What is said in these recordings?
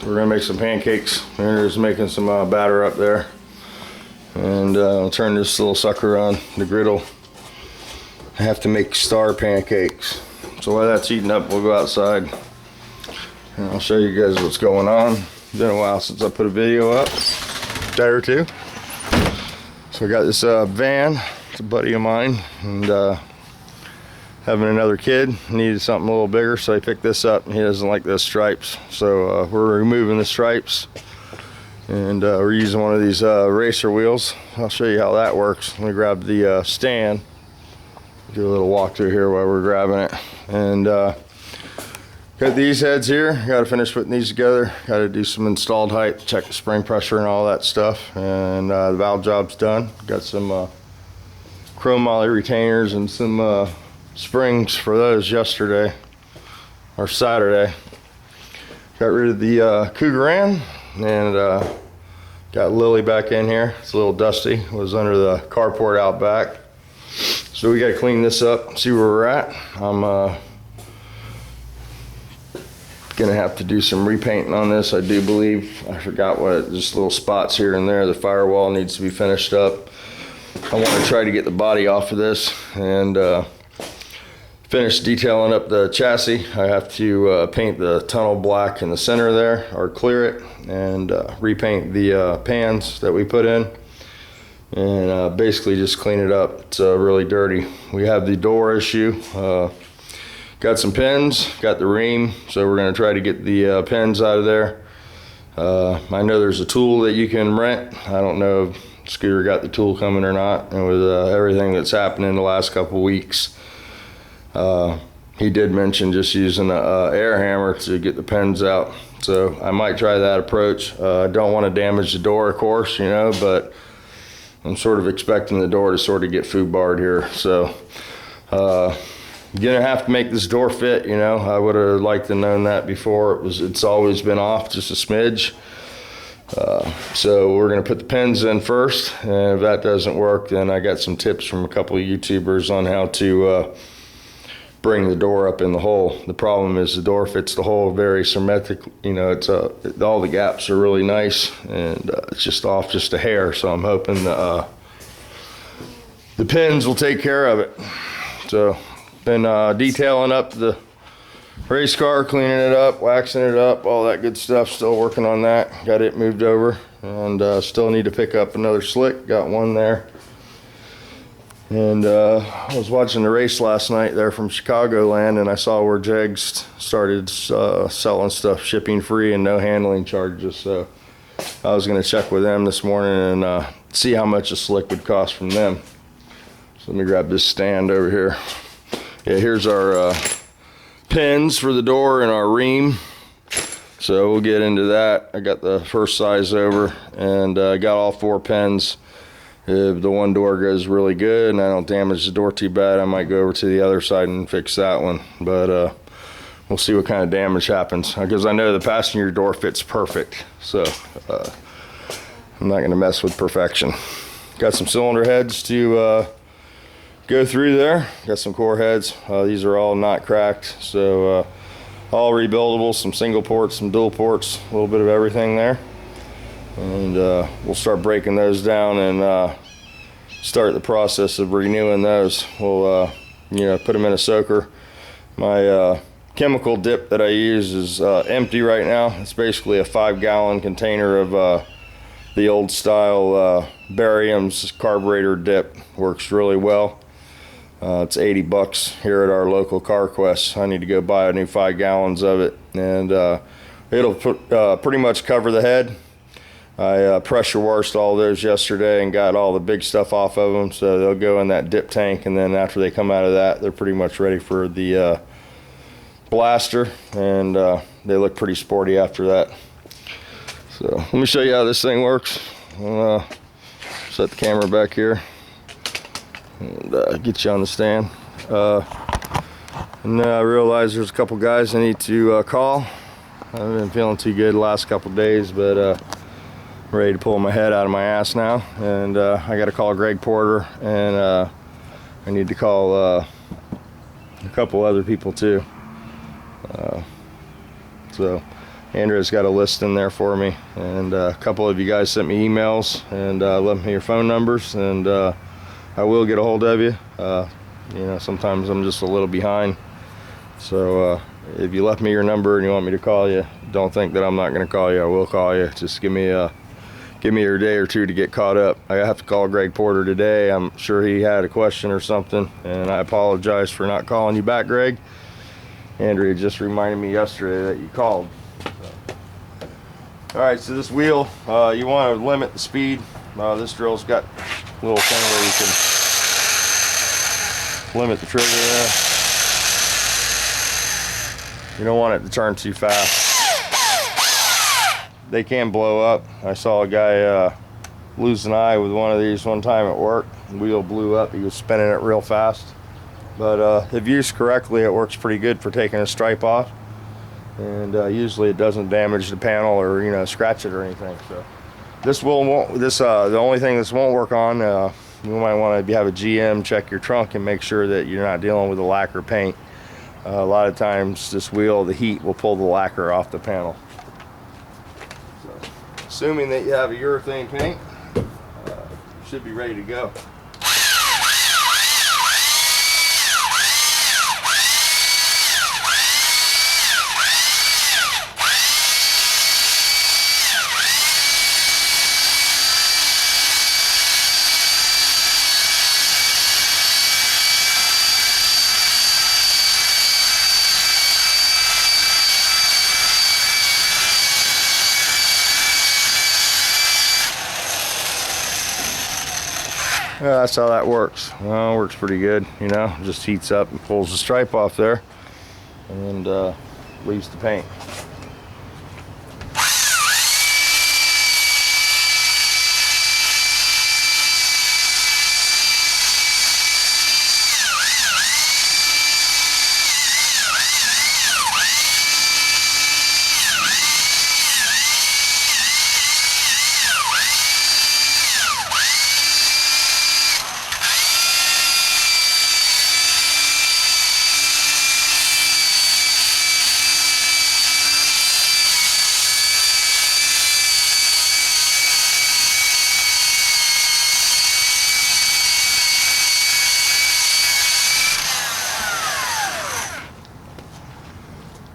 We're gonna make some pancakes. Erinda's making some batter up there. And I'll turn this little sucker on the griddle. I have to make star pancakes. So while that's heating up, we'll go outside and I'll show you guys what's going on. It's been a while since I put a video up, a day or two. So I got this van, it's a buddy of mine, and having another kid, needed something a little bigger, so I picked this up. He doesn't like those stripes, so we're removing the stripes, and we're using one of these racer wheels. I'll show you how that works. Let me grab the stand, do a little walk through here while we're grabbing it, and got these heads here. Got to finish putting these together. Got to do some installed height, check the spring pressure and all that stuff, and the valve job's done. Got some chrome moly retainers and some springs for those yesterday or Saturday. Got rid of the Cougaran and got Lily back in here. It's a little dusty. It was under the carport out back. So we got to clean this up, see where we're at. I'm gonna have to do some repainting on this, I do believe. I forgot what, just little spots here and there. The firewall needs to be finished up. I want to try to get the body off of this and finish detailing up the chassis. I have to paint the tunnel black in the center there, or clear it, and repaint the pans that we put in, and basically just clean it up. It's really dirty. We have the door issue. Got some pins, got the ream, so we're going to try to get the pins out of there. I know there's a tool that you can rent. I don't know if Scooter got the tool coming or not, and with everything that's happened in the last couple weeks, he did mention just using an air hammer to get the pins out. So I might try that approach. I don't want to damage the door, of course, you know, but I'm sort of expecting the door to sort of get foobarred here. So you're gonna have to make this door fit, you know. I would have liked to known that before. It's always been off just a smidge. So we're gonna put the pins in first, and if that doesn't work, then I got some tips from a couple of YouTubers on how to bring the door up in the hole. The problem is the door fits the hole very symmetric. You know, it's all the gaps are really nice, and it's just off just a hair. So I'm hoping the pins will take care of it. So been detailing up the race car, cleaning it up, waxing it up, all that good stuff. Still working on that. Got it moved over, and still need to pick up another slick. Got one there. And I was watching the race last night there from Chicagoland, and I saw where Jegs started selling stuff shipping free and no handling charges. So I was going to check with them this morning and see how much a slick would cost from them. So let me grab this stand over here. Yeah, here's our pins for the door and our ream. So we'll get into that. I got the first size over, and I got all 4 pins. If the one door goes really good and I don't damage the door too bad, I might go over to the other side and fix that one. But we'll see what kind of damage happens, because I know the passenger door fits perfect. So I'm not going to mess with perfection. Got some cylinder heads to go through there. Got some core heads. These are all not cracked, so all rebuildable. Some single ports, some dual ports, a little bit of everything there. And we'll start breaking those down and start the process of renewing those. We'll you know, put them in a soaker. My chemical dip that I use is empty right now. It's basically a 5-gallon container of the old style barium's carburetor dip. Works really well. It's $80 here at our local CarQuest. I need to go buy a new 5 gallons of it, and it'll pretty much cover the head. I pressure washed all those yesterday and got all the big stuff off of them, so they'll go in that dip tank, and then after they come out of that, they're pretty much ready for the blaster, and they look pretty sporty after that. So let me show you how this thing works. I'll set the camera back here and get you on the stand. And I realize there's a couple guys I need to call. I haven't been feeling too good the last couple days, but I'm ready to pull my head out of my ass now. And I got to call Greg Porter, and I need to call a couple other people too. So Andrea's got a list in there for me, and a couple of you guys sent me emails and left me your phone numbers, and I will get a hold of you. You know, sometimes I'm just a little behind, so if you left me your number and you want me to call you, don't think that I'm not going to call you. I will call you. Just give me your day or two to get caught up. I have to call Greg Porter today. I'm sure he had a question or something, and I apologize for not calling you back, Greg. Andrea just reminded me yesterday that you called. All right, so this wheel, you want to limit the speed. This drill's got a little thing where you can limit the trigger there. You don't want it to turn too fast. They can blow up. I saw a guy lose an eye with one of these one time at work. The wheel blew up. He was spinning it real fast. But if used correctly, it works pretty good for taking a stripe off. And usually it doesn't damage the panel or, you know, scratch it or anything. So this won't. The only thing this won't work on, you might want to have a GM check your trunk and make sure that you're not dealing with a lacquer paint. A lot of times this wheel, the heat will pull the lacquer off the panel. So, assuming that you have a urethane paint, you should be ready to go. Yeah, that's how that works. Well, it works pretty good, you know, just heats up and pulls the stripe off there and leaves the paint.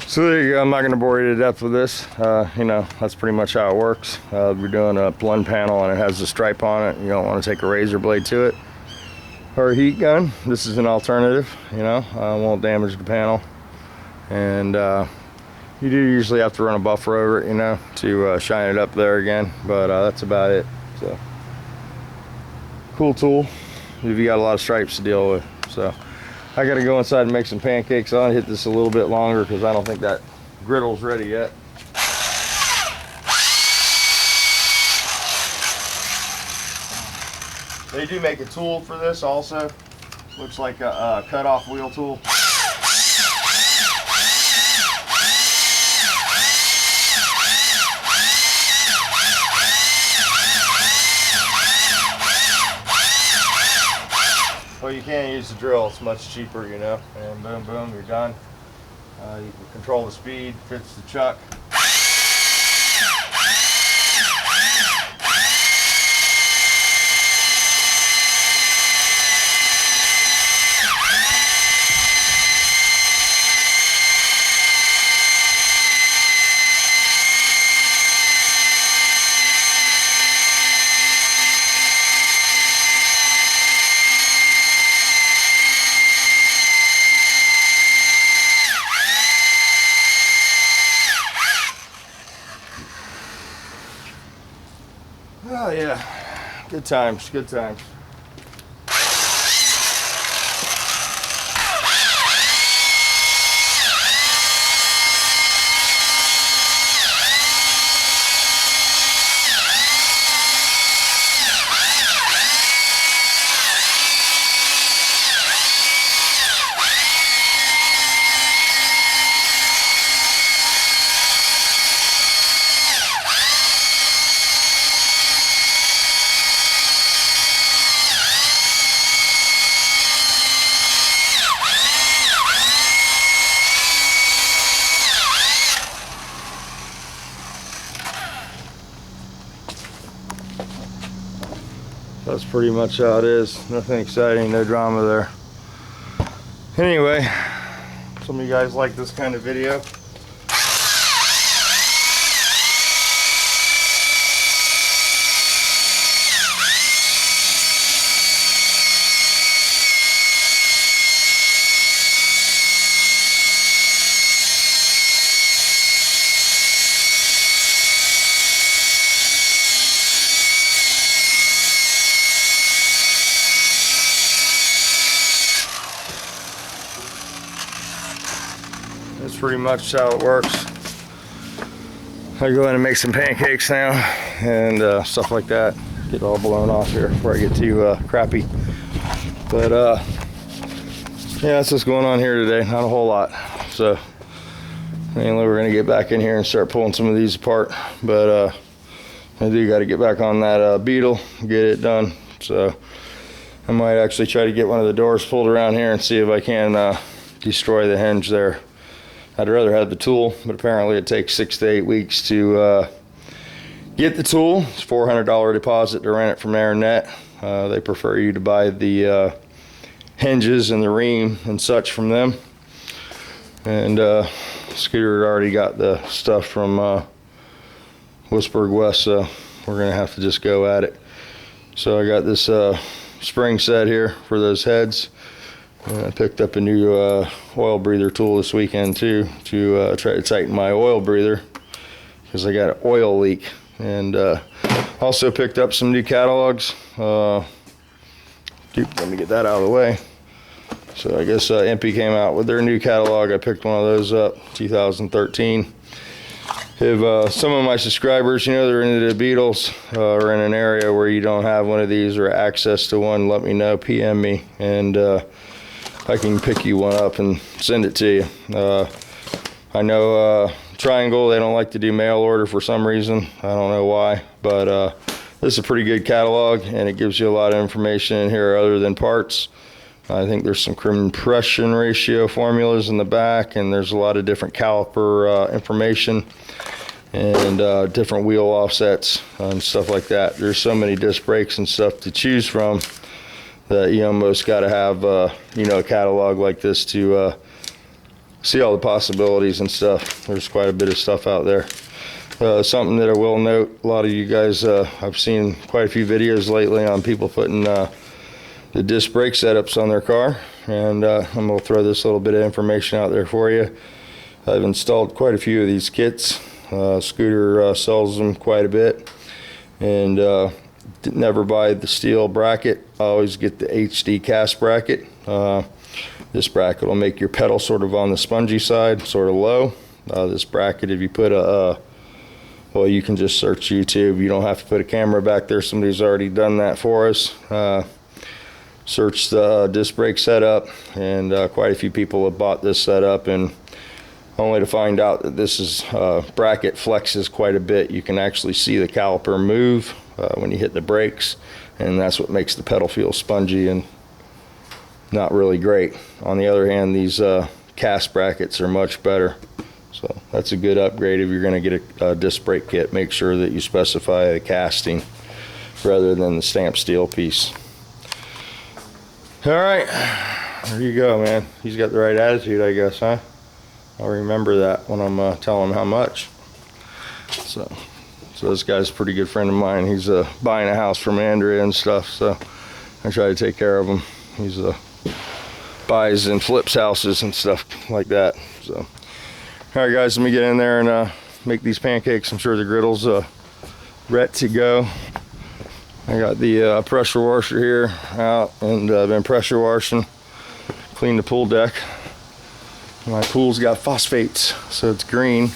So there you go. I'm not going to bore you to death with this. You know, that's pretty much how it works. We're doing a blend panel and it has a stripe on it. You don't want to take a razor blade to it or a heat gun. This is an alternative, you know, won't damage the panel. And you do usually have to run a buffer over it, you know, to shine it up there again. But that's about it. So cool tool if you got a lot of stripes to deal with. So I gotta go inside and make some pancakes. I'll hit this a little bit longer because I don't think that griddle's ready yet. They do make a tool for this also. Looks like a cut-off wheel tool. Well, you can use the drill, it's much cheaper, you know, and boom, boom, you're done. You can control the speed, fits the chuck. Oh yeah, good times, good times. That's pretty much how it is. Nothing exciting, no drama there. Anyway, some of you guys like this kind of video. That's pretty much how it works. I go in and make some pancakes now and stuff like that. Get all blown off here before I get too crappy. But yeah, that's what's going on here today. Not a whole lot. So mainly we're gonna get back in here and start pulling some of these apart. But I do got to get back on that Beetle, get it done. So I might actually try to get one of the doors pulled around here and see if I can destroy the hinge there. I'd rather have the tool, but apparently it takes 6 to 8 weeks to get the tool. It's $400 deposit to rent it from AirNet. They prefer you to buy the hinges and the ream and such from them. And Scooter already got the stuff from Whisperg West, so we're gonna have to just go at it. So I got this spring set here for those heads. I picked up a new oil breather tool this weekend too, to try to tighten my oil breather because I got an oil leak. And also picked up some new catalogs. Let me get that out of the way. So I guess MP came out with their new catalog. I picked one of those up, 2013. If some of my subscribers, you know, they're into the Beetles, or in an area where you don't have one of these or access to one, let me know, PM me, and I can pick you one up and send it to you. I know Triangle, they don't like to do mail order for some reason. I don't know why, but this is a pretty good catalog, and it gives you a lot of information in here other than parts. I think there's some compression ratio formulas in the back, and there's a lot of different caliper information and different wheel offsets and stuff like that. There's so many disc brakes and stuff to choose from that you almost got to have you know, a catalog like this to see all the possibilities and stuff. There's quite a bit of stuff out there. Something that I will note, a lot of you guys, I've seen quite a few videos lately on people putting the disc brake setups on their car, and I'm going to throw this little bit of information out there for you. I've installed quite a few of these kits. Scooter sells them quite a bit, and never buy the steel bracket. I always get the HD cast bracket. This bracket will make your pedal sort of on the spongy side, sort of low. This bracket, if you put well, you can just search YouTube. You don't have to put a camera back there. Somebody's already done that for us. Search the disc brake setup, and quite a few people have bought this setup, and only to find out that this is bracket flexes quite a bit. You can actually see the caliper move when you hit the brakes, and that's what makes the pedal feel spongy and not really great. On the other hand, these cast brackets are much better. So that's a good upgrade if you're going to get a disc brake kit. Make sure that you specify the casting rather than the stamped steel piece. All right, there you go, man. He's got the right attitude, I guess, huh? I'll remember that when I'm telling him how much. So this guy's a pretty good friend of mine. He's buying a house from Andrea and stuff, so I try to take care of him. He's buys and flips houses and stuff like that. So, all right, guys, let me get in there and make these pancakes. I'm sure the griddle's ready to go. I got the pressure washer here out, and I've been pressure washing, clean the pool deck. My pool's got phosphates, so it's green,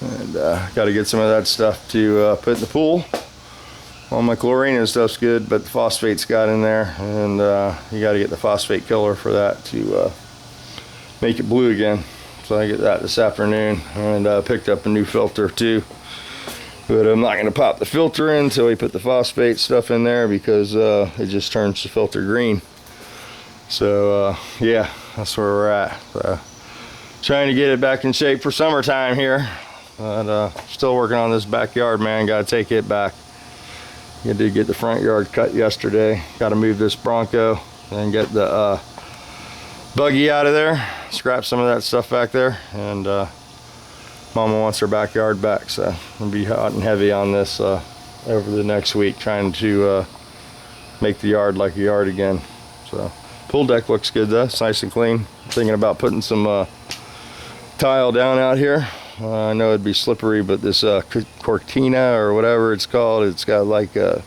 and got to get some of that stuff to put in the pool. All my chlorine and stuff's good, but the phosphate's got in there, and you got to get the phosphate killer for that to make it blue again. So I get that this afternoon, and picked up a new filter too. But I'm not going to pop the filter in until we put the phosphate stuff in there, because it just turns the filter green. So yeah, that's where we're at. Trying to get it back in shape for summertime here. But still working on this backyard, man. Got to take it back. I did get the front yard cut yesterday. Got to move this Bronco and get the buggy out of there. Scrap some of that stuff back there. And Mama wants her backyard back, so I'm gonna be hot and heavy on this over the next week, trying to make the yard like a yard again. So pool deck looks good though. It's nice and clean. I'm thinking about putting some tile down out here. I know it'd be slippery, but this Cortina or whatever it's called, it's got like a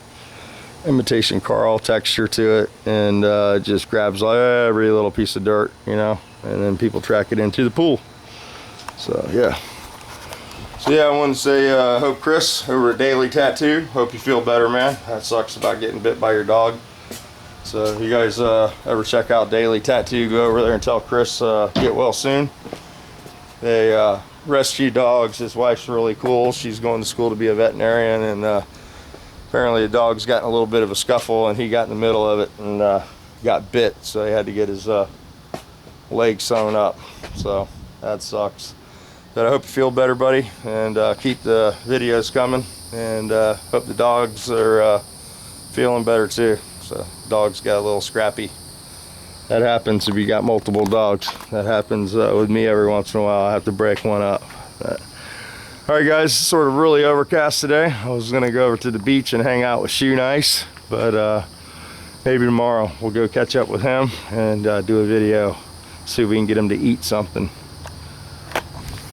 imitation coral texture to it, and it just grabs every little piece of dirt, you know, and then people track it into the pool. So yeah. So yeah, I wanted to say, hope Chris over at Daily Tattoo, hope you feel better, man. That sucks about getting bit by your dog. So if you guys ever check out Daily Tattoo, go over there and tell Chris get well soon. They rescue dogs. His wife's really cool. She's going to school to be a veterinarian, and apparently the dog's gotten a little bit of a scuffle, and he got in the middle of it and got bit. So he had to get his leg sewn up. So that sucks. But I hope you feel better, buddy, and keep the videos coming, and hope the dogs are feeling better too. So dogs got a little scrappy. That happens if you got multiple dogs. That happens with me every once in a while. I have to break one up. But, all right, guys, it's sort of really overcast today. I was gonna go over to the beach and hang out with Shoe Nice, but maybe tomorrow we'll go catch up with him and do a video, see if we can get him to eat something.